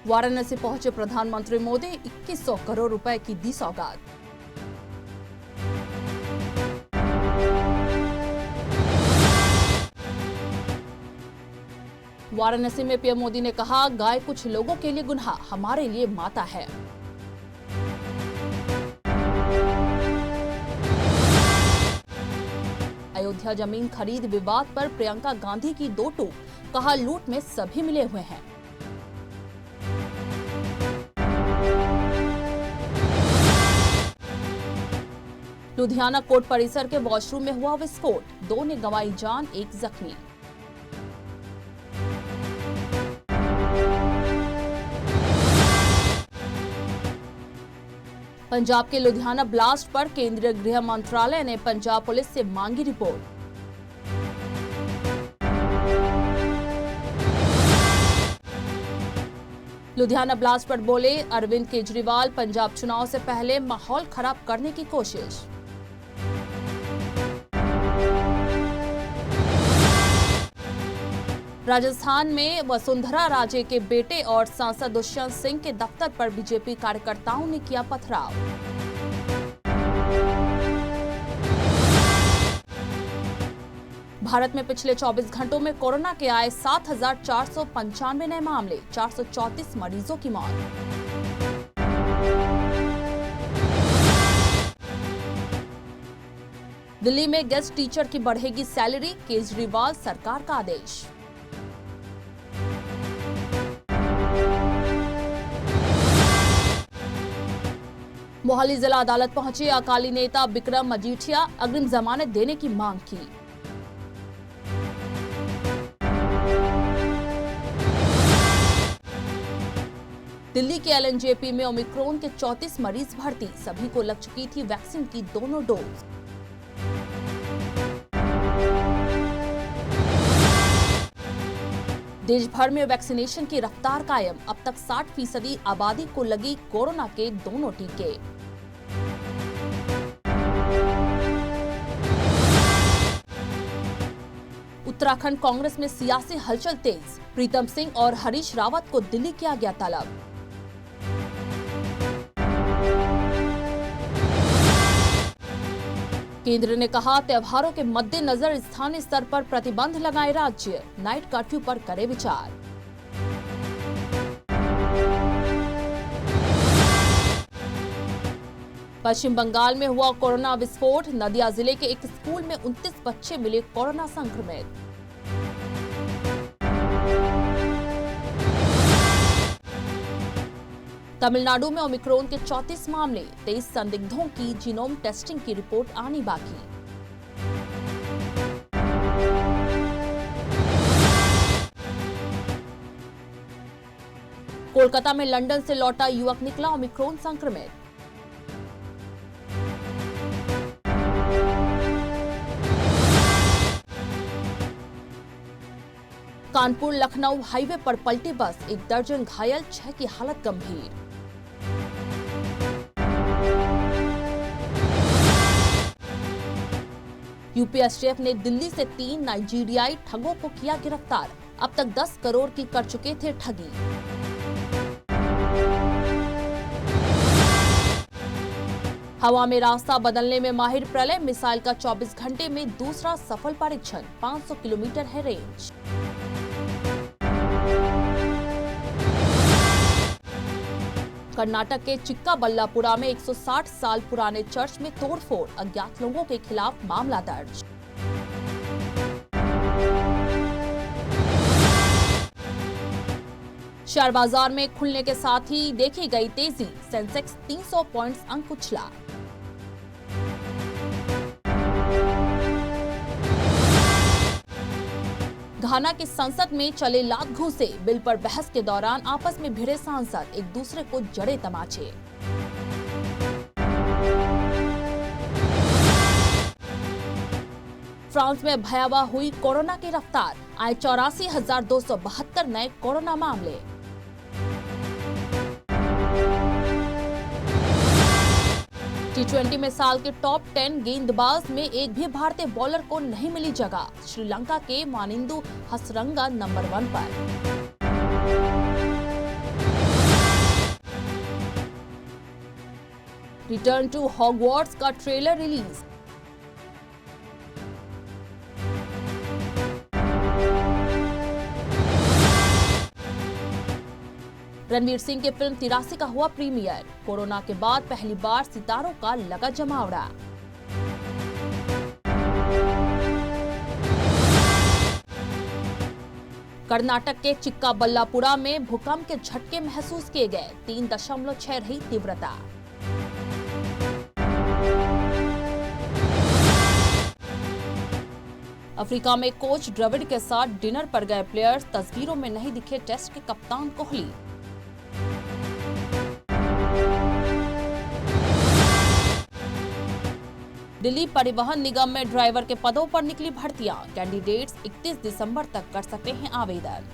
वाराणसी पहुंचे प्रधानमंत्री मोदी, 2100 करोड़ रुपए की दी सौगात। वाराणसी में पीएम मोदी ने कहा, गाय कुछ लोगों के लिए गुनाह, हमारे लिए माता है। अयोध्या जमीन खरीद विवाद पर प्रियंका गांधी की दो टूक, कहा लूट में सभी मिले हुए हैं। लुधियाना कोर्ट परिसर के वॉशरूम में हुआ विस्फोट, 2 ने गंवाई जान, 1 जख्मी। पंजाब के लुधियाना ब्लास्ट पर केंद्रीय गृह मंत्रालय ने पंजाब पुलिस से मांगी रिपोर्ट। लुधियाना ब्लास्ट पर बोले अरविंद केजरीवाल, पंजाब चुनाव से पहले माहौल खराब करने की कोशिश। राजस्थान में वसुंधरा राजे के बेटे और सांसद दुष्यंत सिंह के दफ्तर पर बीजेपी कार्यकर्ताओं ने किया पथराव। भारत में पिछले 24 घंटों में कोरोना के आए 7,495 नए मामले, 434 मरीजों की मौत। दिल्ली में गेस्ट टीचर की बढ़ेगी सैलरी, केजरीवाल सरकार का आदेश। मोहाली जिला अदालत पहुंचे अकाली नेता बिक्रम मजीठिया, अग्रिम जमानत देने की मांग की। दिल्ली के एलएनजेपी में ओमिक्रॉन के 34 मरीज भर्ती, सभी को लग चुकी थी वैक्सीन की दोनों डोज। देश भर में वैक्सीनेशन की रफ्तार कायम, अब तक 60% आबादी को लगी कोरोना के दोनों टीके। उत्तराखंड कांग्रेस में सियासी हलचल तेज, प्रीतम सिंह और हरीश रावत को दिल्ली किया गया तलब। केंद्र ने कहा, त्योहारों के मद्देनजर स्थानीय स्तर पर प्रतिबंध लगाए राज्य, नाइट कर्फ्यू पर करे विचार। पश्चिम बंगाल में हुआ कोरोना विस्फोट, नदिया जिले के एक स्कूल में 29 बच्चे मिले कोरोना संक्रमित। तमिलनाडु में ओमिक्रॉन के 34 मामले, 23 संदिग्धों की जीनोम टेस्टिंग की रिपोर्ट आनी बाकी। कोलकाता में लंदन से लौटा युवक निकला ओमिक्रॉन संक्रमित। कानपुर लखनऊ हाईवे पर पलटी बस, 1 दर्जन घायल, 6 की हालत गंभीर। यूपी एसटीएफ ने दिल्ली से 3 नाइजीरियाई ठगों को किया गिरफ्तार, अब तक 10 करोड़ की कर चुके थे ठगी। हवा में रास्ता बदलने में माहिर प्रलय, मिसाइल का 24 घंटे में दूसरा सफल परीक्षण, 500 किलोमीटर है रेंज। कर्नाटक के चिक्काबल्लापुरा में 160 साल पुराने चर्च में तोड़फोड़, अज्ञात लोगों के खिलाफ मामला दर्ज। शेयर बाजार में खुलने के साथ ही देखी गई तेजी, सेंसेक्स 300 पॉइंट्स अंक उछला। घाना की संसद में चले लात घूंसे, बिल पर बहस के दौरान आपस में भिड़े सांसद, एक दूसरे को जड़े तमाचे। फ्रांस में भयावह हुई कोरोना की रफ्तार, आए 84,272 नए कोरोना मामले। T20 में साल के टॉप 10 गेंदबाज में एक भी भारतीय बॉलर को नहीं मिली जगह, श्रीलंका के मानिंदु हसरंगा नंबर 1 पर। रिटर्न टू हॉगवर्ट्स का ट्रेलर रिलीज। रणवीर सिंह के फिल्म 83 का हुआ प्रीमियर। कोरोना के बाद पहली बार सितारों का लगा जमावड़ा। कर्नाटक के चिक्काबल्लापुरा में भूकंप के झटके महसूस किए गए। 3.6 रही तीव्रता। अफ्रीका में कोच द्रविड़ के साथ डिनर पर गए प्लेयर्स। तस्वीरों में नहीं दिखे टेस्ट के कप्तान कोहली। दिल्ली परिवहन निगम में ड्राइवर के पदों पर निकली भर्तियां। कैंडिडेट्स 31 दिसंबर तक कर सकते हैं आवेदन।